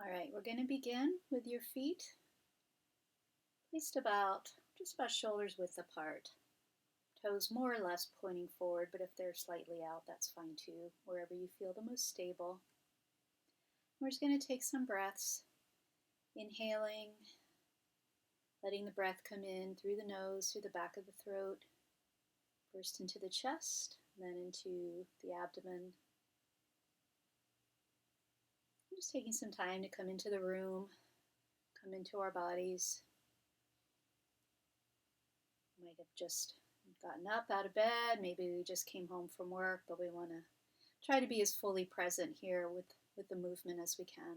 All right, we're going to begin with your feet placed just about shoulders width apart. Toes more or less pointing forward, but if they're slightly out, that's fine too, wherever you feel the most stable. We're just going to take some breaths, inhaling, letting the breath come in through the nose, through the back of the throat, first into the chest, then into the abdomen. Just taking some time to come into the room, come into our bodies. Might have just gotten up out of bed, maybe we just came home from work, but we want to try to be as fully present here with the movement as we can.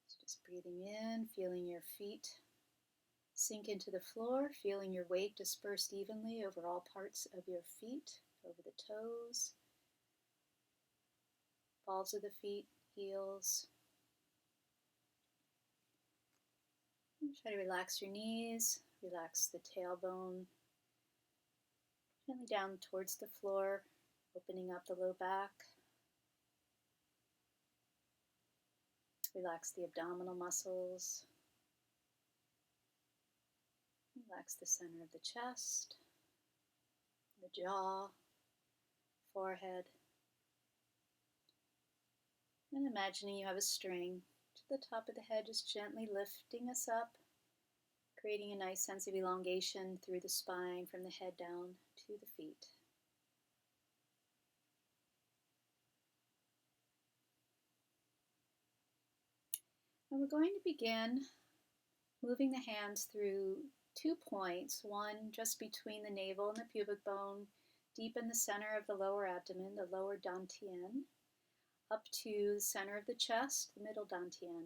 So just breathing in, feeling your feet sink into the floor, feeling your weight dispersed evenly over all parts of your feet, over the toes, balls of the feet, heels. And try to relax your knees, relax the tailbone, gently down towards the floor, opening up the low back. Relax the abdominal muscles. Relax the center of the chest, the jaw, forehead. And imagining you have a string to the top of the head, just gently lifting us up, creating a nice sense of elongation through the spine from the head down to the feet. And we're going to begin moving the hands through 2 points, one just between the navel and the pubic bone, deep in the center of the lower abdomen, the lower dantian, up to the center of the chest, the middle dantian.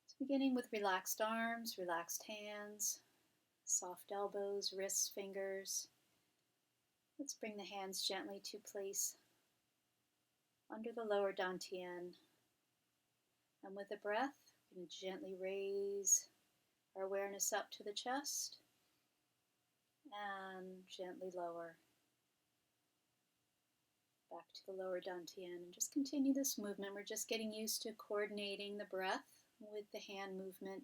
So beginning with relaxed arms, relaxed hands, soft elbows, wrists, fingers. Let's bring the hands gently to place under the lower dantian. And with a breath, we're going to gently raise our awareness up to the chest and gently lower back to the lower dantian. And just continue this movement. We're just getting used to coordinating the breath with the hand movement,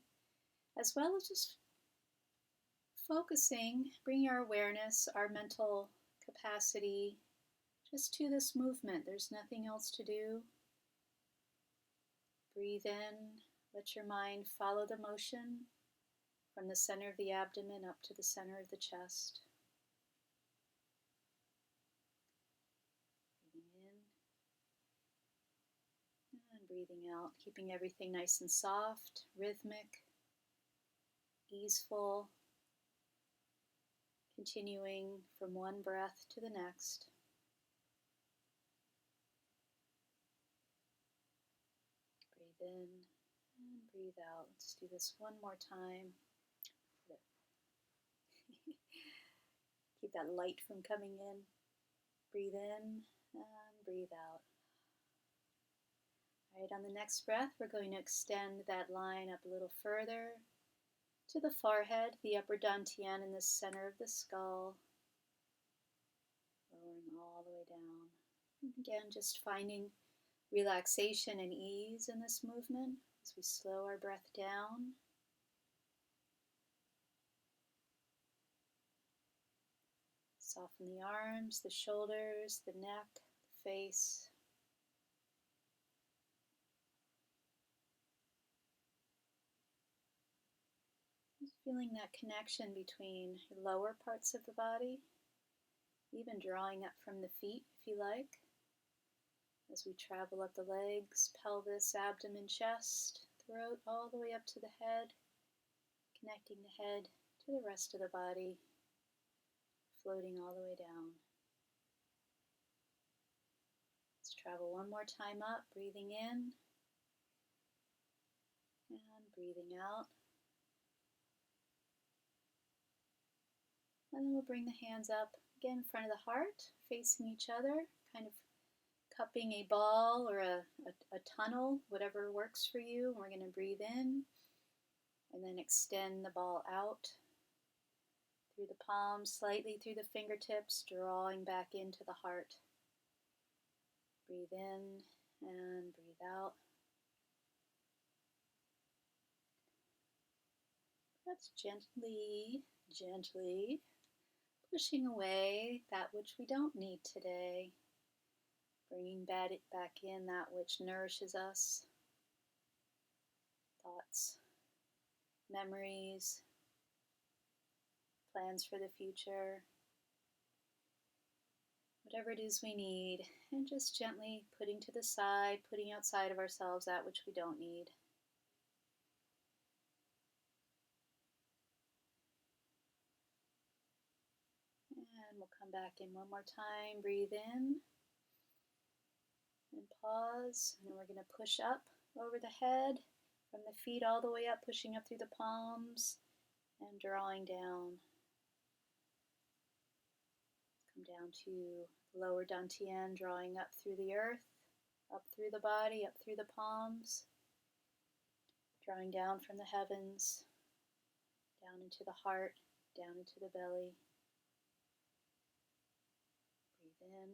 as well as just focusing, bringing our awareness, our mental capacity just to this movement. There's nothing else to do. Breathe in, let your mind follow the motion from the center of the abdomen up to the center of the chest. Breathing in and breathing out, keeping everything nice and soft, rhythmic, easeful, continuing from one breath to the next. Breathe in and breathe out. Let's do this one more time. Keep that light from coming in. Breathe in and breathe out. All right, on the next breath, we're going to extend that line up a little further to the forehead, the upper dantian in the center of the skull, lowering all the way down. And again, just finding relaxation and ease in this movement as we slow our breath down. Soften the arms, the shoulders, the neck, the face. Just feeling that connection between your lower parts of the body, even drawing up from the feet if you like, as we travel up the legs, pelvis, abdomen, chest, throat, all the way up to the head, connecting the head to the rest of the body, floating all the way down. Let's travel one more time up, breathing in and breathing out. And then we'll bring the hands up again in front of the heart, facing each other, kind of cupping a ball or a tunnel, whatever works for you. And we're going to breathe in and then extend the ball out through the palms, slightly through the fingertips, drawing back into the heart. Breathe in and breathe out. That's gently pushing away that which we don't need today. Bringing back in that which nourishes us. Thoughts, memories, plans for the future. Whatever it is we need, and just gently putting to the side, putting outside of ourselves that which we don't need. And we'll come back in one more time. Breathe in and pause. And then we're going to push up over the head, from the feet all the way up, pushing up through the palms and drawing down. Come down to lower dantian, drawing up through the earth, up through the body, up through the palms, drawing down from the heavens, down into the heart, down into the belly. Breathe in,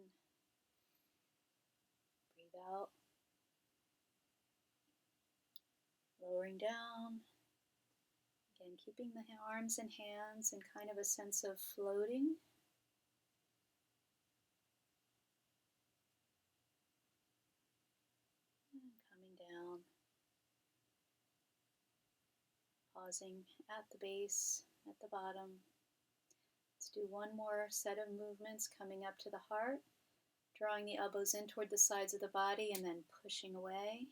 breathe out, lowering down. Again, keeping the arms and hands in kind of a sense of floating. And coming down. Pausing at the base, at the bottom. Let's do one more set of movements, coming up to the heart, drawing the elbows in toward the sides of the body and then pushing away.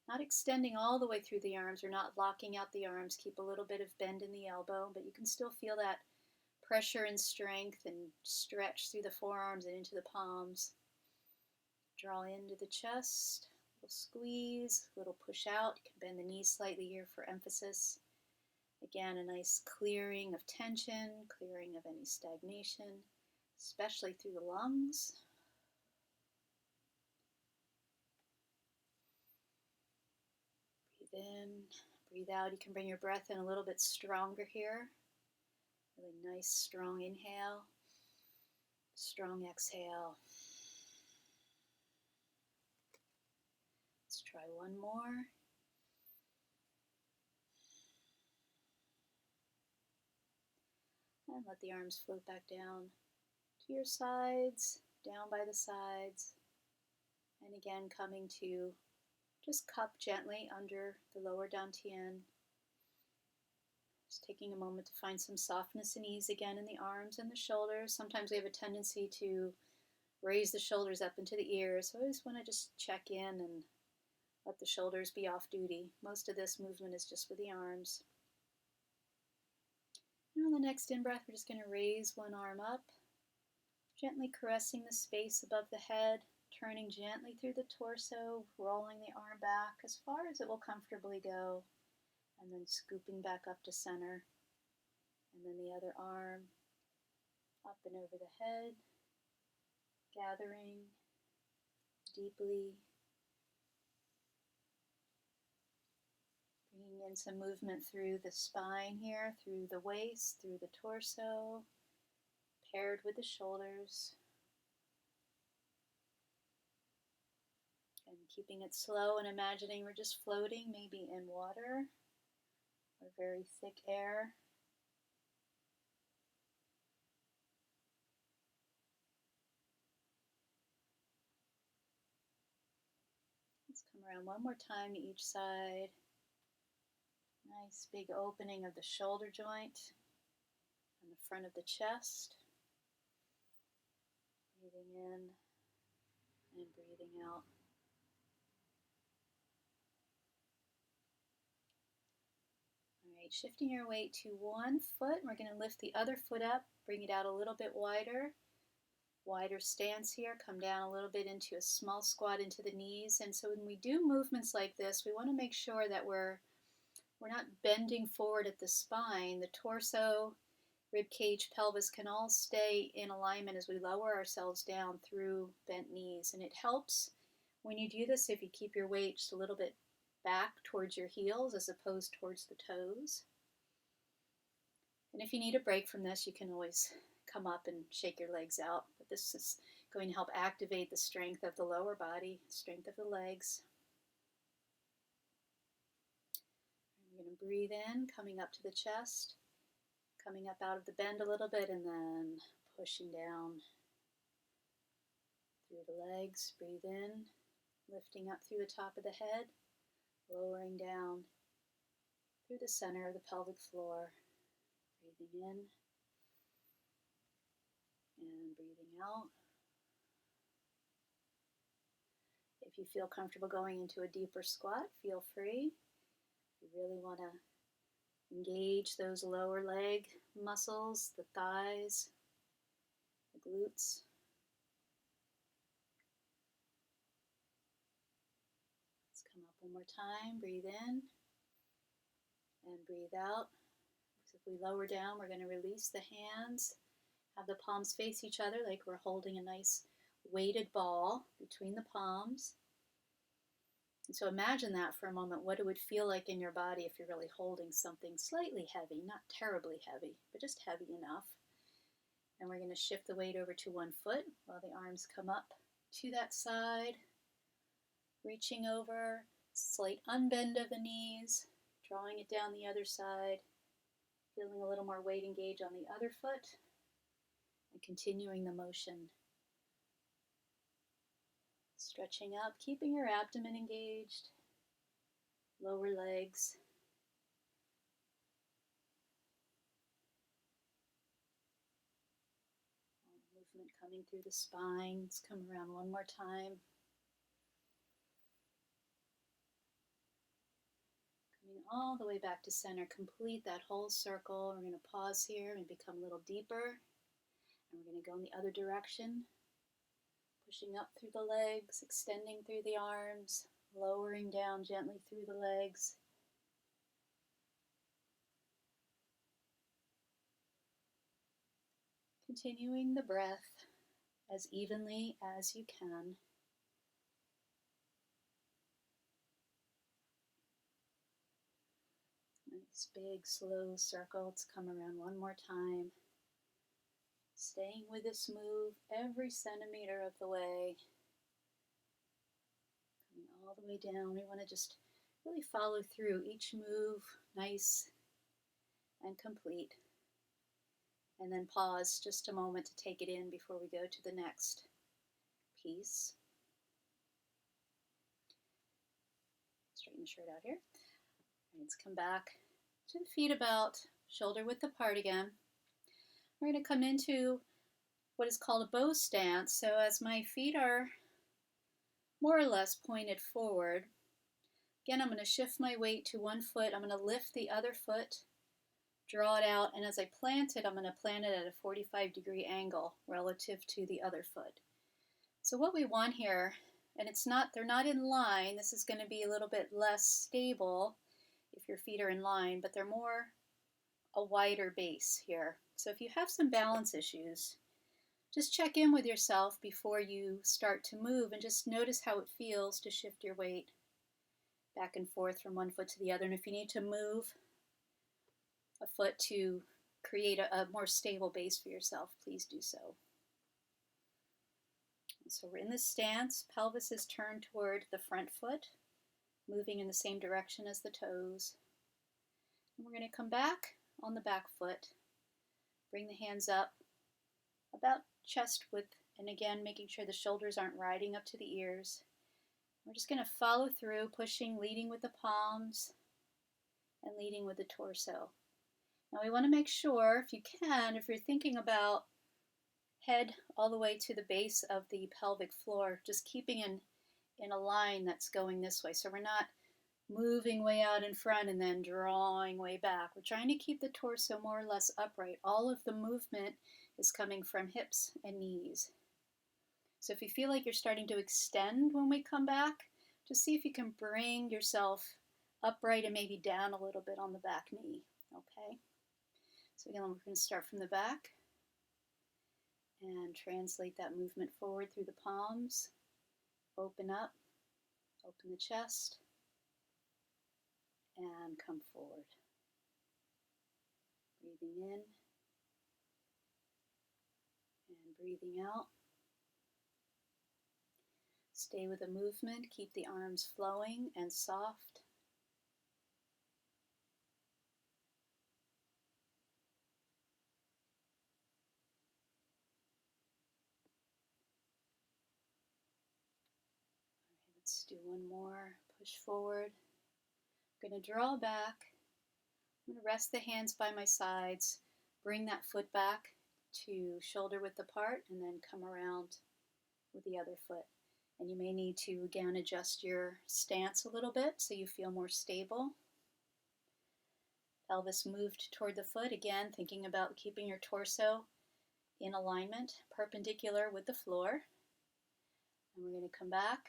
Not extending all the way through the arms or not locking out the arms. Keep a little bit of bend in the elbow, but you can still feel that pressure and strength and stretch through the forearms and into the palms. Draw into the chest, a little squeeze, a little push out. You can bend the knees slightly here for emphasis. Again, a nice clearing of tension, clearing of any stagnation, especially through the lungs. Breathe in, breathe out. You can bring your breath in a little bit stronger here. Really nice, strong inhale, strong exhale. Let's try one more. And let the arms float back down to your sides, down by the sides. And again, coming to just cup gently under the lower dantian. Just taking a moment to find some softness and ease again in the arms and the shoulders. Sometimes we have a tendency to raise the shoulders up into the ears. So I always want to just check in and let the shoulders be off duty. Most of this movement is just with the arms. And on the next in-breath, we're just going to raise one arm up, gently caressing the space above the head, turning gently through the torso, rolling the arm back as far as it will comfortably go, and then scooping back up to center. And then the other arm up and over the head, gathering deeply. Bringing in some movement through the spine here, through the waist, through the torso, paired with the shoulders. And keeping it slow and imagining we're just floating, maybe in water or very thick air. Let's come around one more time to each side. Nice big opening of the shoulder joint and the front of the chest. Breathing in and breathing out. Alright, shifting your weight to one foot. We're going to lift the other foot up, bring it out a little bit wider. Wider stance here, come down a little bit into a small squat into the knees. And so when we do movements like this, we want to make sure that we're not bending forward at the spine. The torso, rib cage, pelvis can all stay in alignment as we lower ourselves down through bent knees. And it helps when you do this if you keep your weight just a little bit back towards your heels as opposed towards the toes. And if you need a break from this, you can always come up and shake your legs out. But this is going to help activate the strength of the lower body, strength of the legs. You're going to breathe in, coming up to the chest, coming up out of the bend a little bit, and then pushing down through the legs. Breathe in, lifting up through the top of the head, lowering down through the center of the pelvic floor. Breathing in and breathing out. If you feel comfortable going into a deeper squat, feel free. You really want to engage those lower leg muscles, the thighs, the glutes. Let's come up one more time. Breathe in and breathe out. So if we lower down, we're going to release the hands, have the palms face each other like we're holding a nice weighted ball between the palms. And so imagine that for a moment, what it would feel like in your body if you're really holding something slightly heavy, not terribly heavy, but just heavy enough. And we're going to shift the weight over to one foot while the arms come up to that side, reaching over, slight unbend of the knees, drawing it down the other side, feeling a little more weight engage on the other foot, and continuing the motion. Stretching up, keeping your abdomen engaged, lower legs. Movement coming through the spine. Let's come around one more time. Coming all the way back to center. Complete that whole circle. We're going to pause here and become a little deeper. And we're going to go in the other direction. Pushing up through the legs, extending through the arms, lowering down gently through the legs. Continuing the breath as evenly as you can. Nice big slow circle. Let's come around one more time. Staying with this move every centimeter of the way. Coming all the way down. We want to just really follow through each move, nice and complete. And then pause just a moment to take it in before we go to the next piece. Straighten the shirt out here. Let's come back to the feet about shoulder width apart again. We're going to come into what is called a bow stance. So as my feet are more or less pointed forward, again, I'm going to shift my weight to one foot. I'm going to lift the other foot, draw it out, and as I plant it, I'm going to plant it at a 45-degree angle relative to the other foot. So what we want here, and they're not in line, this is going to be a little bit less stable if your feet are in line, but they're more a wider base here. So if you have some balance issues, just check in with yourself before you start to move and just notice how it feels to shift your weight back and forth from one foot to the other. And if you need to move a foot to create a more stable base for yourself, please do so. So we're in this stance, pelvis is turned toward the front foot, moving in the same direction as the toes. And we're going to come back on the back foot, bring the hands up about chest width, and again making sure the shoulders aren't riding up to the ears. We're just going to follow through, pushing, leading with the palms and leading with the torso. Now we want to make sure, if you can, if you're thinking about head all the way to the base of the pelvic floor, just keeping in a line that's going this way. So we're not moving way out in front and then drawing way back. We're trying to keep the torso more or less upright. All of the movement is coming from hips and knees. So if you feel like you're starting to extend when we come back, just see if you can bring yourself upright and maybe down a little bit on the back knee. Okay? So again, we're going to start from the back and translate that movement forward through the palms. Open up, open the chest, and come forward. Breathing in and breathing out. Stay with the movement, keep the arms flowing and soft. Let's do one more. Push forward. I'm going to draw back. I'm going to rest the hands by my sides. Bring that foot back to shoulder width apart and then come around with the other foot. And you may need to, again, adjust your stance a little bit so you feel more stable. Pelvis moved toward the foot, again, thinking about keeping your torso in alignment, perpendicular with the floor. And we're going to come back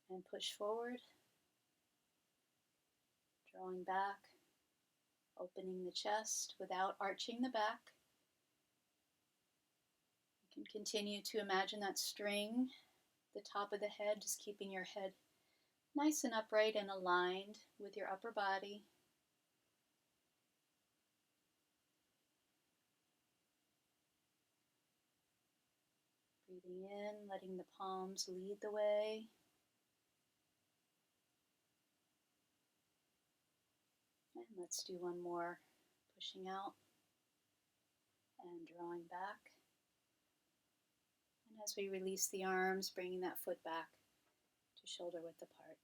and push forward, drawing back, opening the chest without arching the back. You can continue to imagine that string, the top of the head, just keeping your head nice and upright and aligned with your upper body. Breathing in, letting the palms lead the way. And let's do one more. Pushing out and drawing back. And as we release the arms, bringing that foot back to shoulder width apart.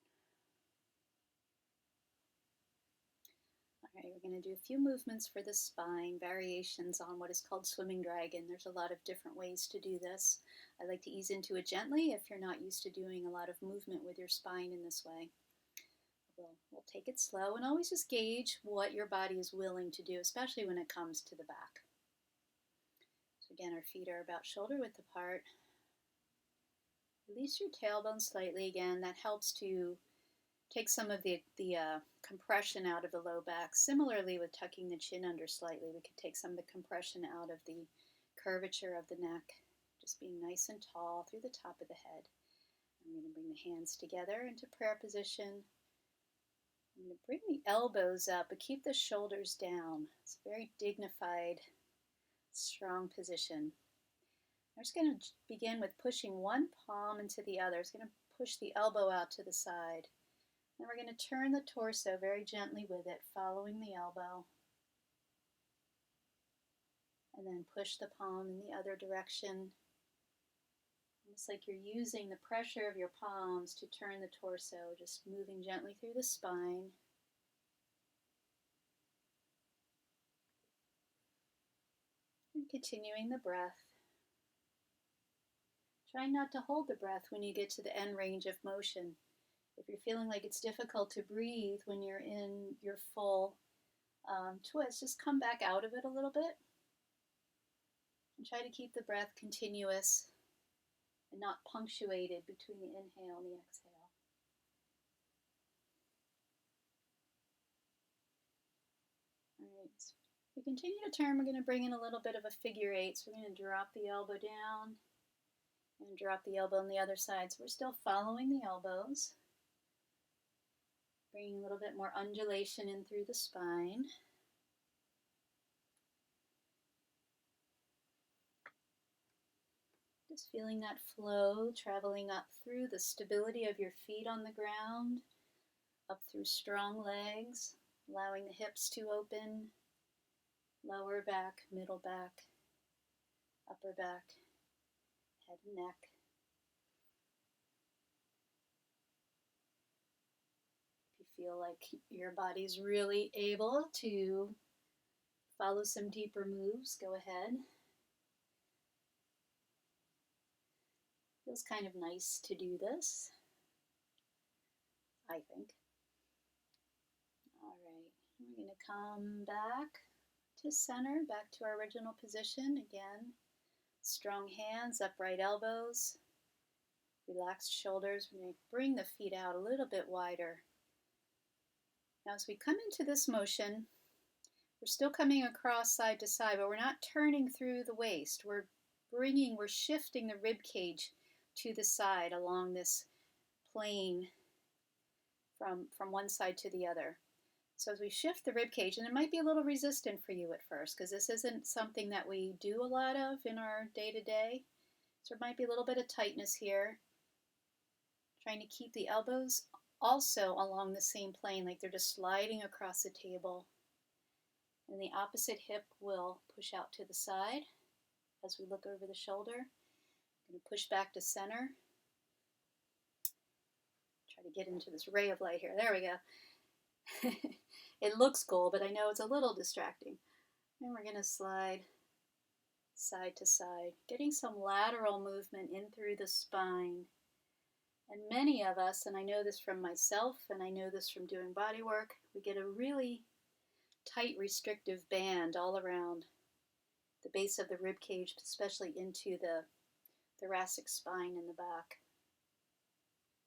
All right, we're going to do a few movements for the spine, variations on what is called swimming dragon. There's a lot of different ways to do this. I like to ease into it gently if you're not used to doing a lot of movement with your spine in this way. We'll take it slow and always just gauge what your body is willing to do, especially when it comes to the back. So again, our feet are about shoulder width apart. Release your tailbone slightly. Again, that helps to take some of the compression out of the low back. Similarly with tucking the chin under slightly, we could take some of the compression out of the curvature of the neck. Just being nice and tall through the top of the head. I'm going to bring the hands together into prayer position. I'm going to bring the elbows up, but keep the shoulders down. It's a very dignified, strong position. I'm just going to begin with pushing one palm into the other. It's going to push the elbow out to the side. Then we're going to turn the torso very gently with it, following the elbow. And then push the palm in the other direction. Almost like you're using the pressure of your palms to turn the torso, just moving gently through the spine. And continuing the breath. Try not to hold the breath when you get to the end range of motion. If you're feeling like it's difficult to breathe when you're in your full twist, just come back out of it a little bit. And try to keep the breath continuous and not punctuated between the inhale and the exhale. All right, as we continue to turn, we're going to bring in a little bit of a figure eight. So we're going to drop the elbow down and drop the elbow on the other side. So we're still following the elbows. Bringing a little bit more undulation in through the spine. Just feeling that flow traveling up through the stability of your feet on the ground, up through strong legs, allowing the hips to open, lower back, middle back, upper back, head and neck. If you feel like your body's really able to follow some deeper moves, go ahead. Feels kind of nice to do this, I think. All right, we're going to come back to center, back to our original position. Again, strong hands, upright elbows, relaxed shoulders. We're going to bring the feet out a little bit wider. Now as we come into this motion, we're still coming across side to side, but we're not turning through the waist. We're shifting the rib cage to the side along this plane from one side to the other. So as we shift the rib cage, and it might be a little resistant for you at first because this isn't something that we do a lot of in our day-to-day. So there might be a little bit of tightness here. Trying to keep the elbows also along the same plane, like they're just sliding across the table. And the opposite hip will push out to the side as we look over the shoulder. I'm going to push back to center. Try to get into this ray of light here. There we go. It looks cool, but I know it's a little distracting. And we're going to slide side to side, getting some lateral movement in through the spine. And many of us, and I know this from myself, and I know this from doing body work, we get a really tight restrictive band all around the base of the rib cage, especially into the thoracic spine in the back.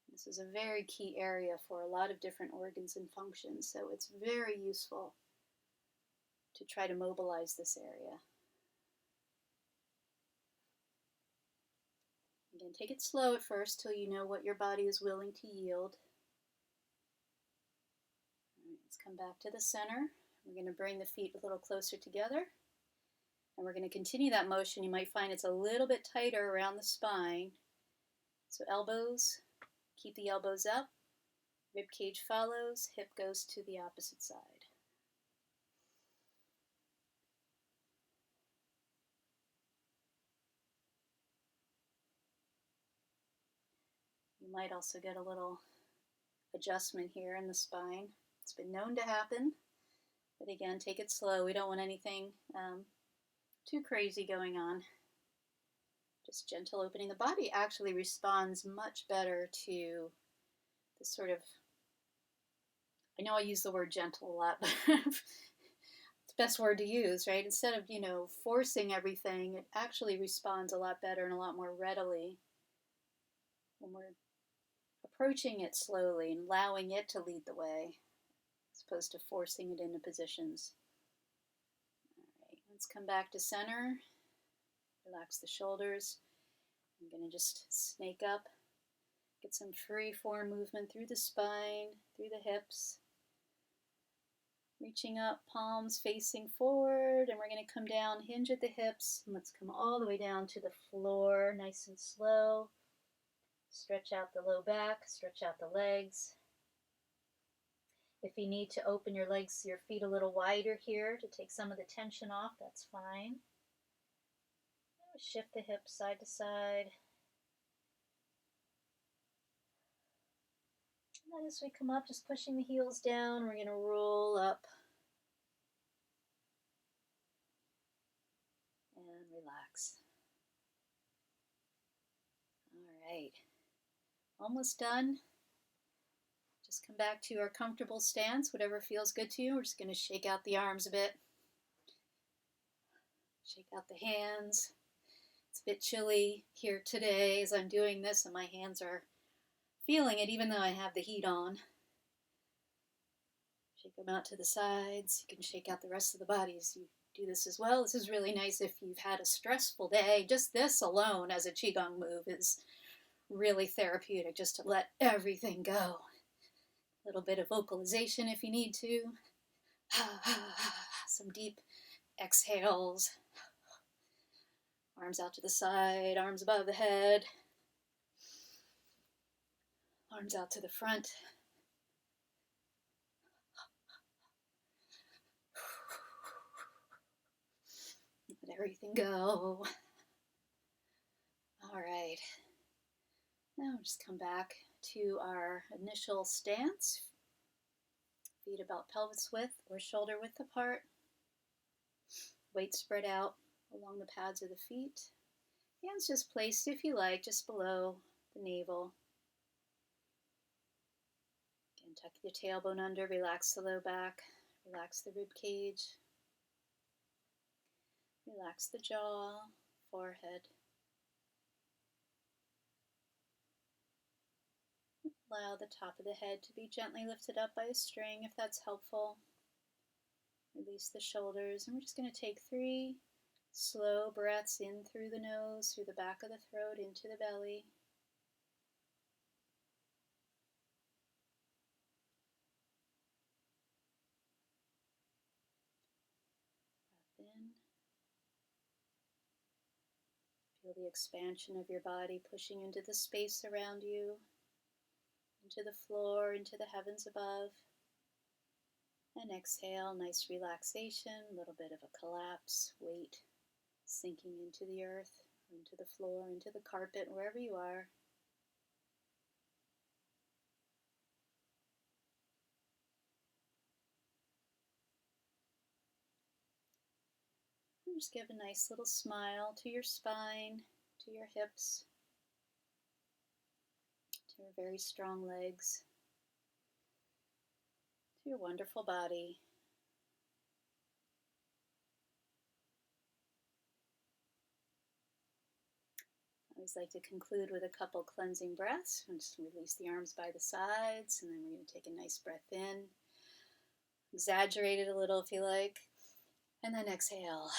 This is a very key area for a lot of different organs and functions, so it's very useful to try to mobilize this area. Again, take it slow at first till you know what your body is willing to yield. All right, let's come back to the center. We're going to bring the feet a little closer together. And we're going to continue that motion. You might find it's a little bit tighter around the spine. So elbows, keep the elbows up. Rib cage follows, hip goes to the opposite side. You might also get a little adjustment here in the spine. It's been known to happen, but again, take it slow. We don't want anything too crazy going on. Just gentle opening. The body actually responds much better to this sort of, I know I use the word gentle a lot, but it's the best word to use, right? Instead of, forcing everything, it actually responds a lot better and a lot more readily when we're approaching it slowly and allowing it to lead the way, as opposed to forcing it into positions. All right, let's come back to center. Relax the shoulders. I'm going to just snake up. Get some free form movement through the spine, through the hips. Reaching up, palms facing forward, and we're going to come down, hinge at the hips, and let's come all the way down to the floor, nice and slow. Stretch out the low back, stretch out the legs. If you need to open your legs, your feet a little wider here to take some of the tension off, that's fine. Shift the hips side to side. And then as we come up, just pushing the heels down, we're going to roll up and relax. All right, almost done. Just come back to our comfortable stance, whatever feels good to you. We're just going to shake out the arms a bit. Shake out the hands. It's a bit chilly here today as I'm doing this, and my hands are feeling it even though I have the heat on. Shake them out to the sides. You can shake out the rest of the body as you do this as well. This is really nice if you've had a stressful day. Just this alone as a Qigong move is really therapeutic, just to let everything go. A little bit of vocalization if you need to. Some deep exhales. Arms out to the side, arms above the head. Arms out to the front. Let everything go. All right. Now just come back to our initial stance. Feet about pelvis width or shoulder width apart. Weight spread out along the pads of the feet. Hands just placed, if you like, just below the navel. Again, tuck your tailbone under, relax the low back, relax the rib cage. Relax the jaw, forehead. Allow the top of the head to be gently lifted up by a string if that's helpful. Release the shoulders, and we're just going to take 3 slow breaths in through the nose, through the back of the throat, into the belly. Breath in. Feel the expansion of your body pushing into the space around you, into the floor, into the heavens above. And exhale, nice relaxation, a little bit of a collapse, weight sinking into the earth, into the floor, into the carpet, wherever you are. And just give a nice little smile to your spine, to your hips, to your very strong legs, to your wonderful body. I always like to conclude with a couple cleansing breaths. And just release the arms by the sides, and then we're going to take a nice breath in. Exaggerate it a little if you like. And then exhale.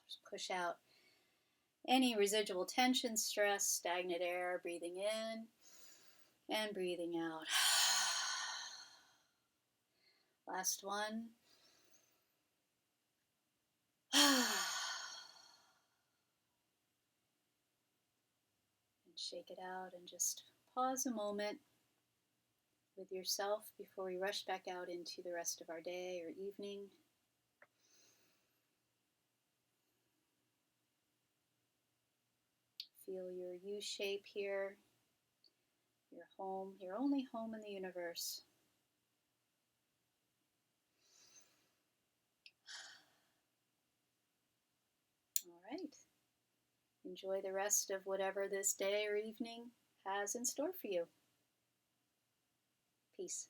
Just push out any residual tension, stress, stagnant air, breathing in and breathing out. Last one. And shake it out and just pause a moment with yourself before we rush back out into the rest of our day or evening. Feel your U shape here, your home, your only home in the universe. All right. Enjoy the rest of whatever this day or evening has in store for you. Peace.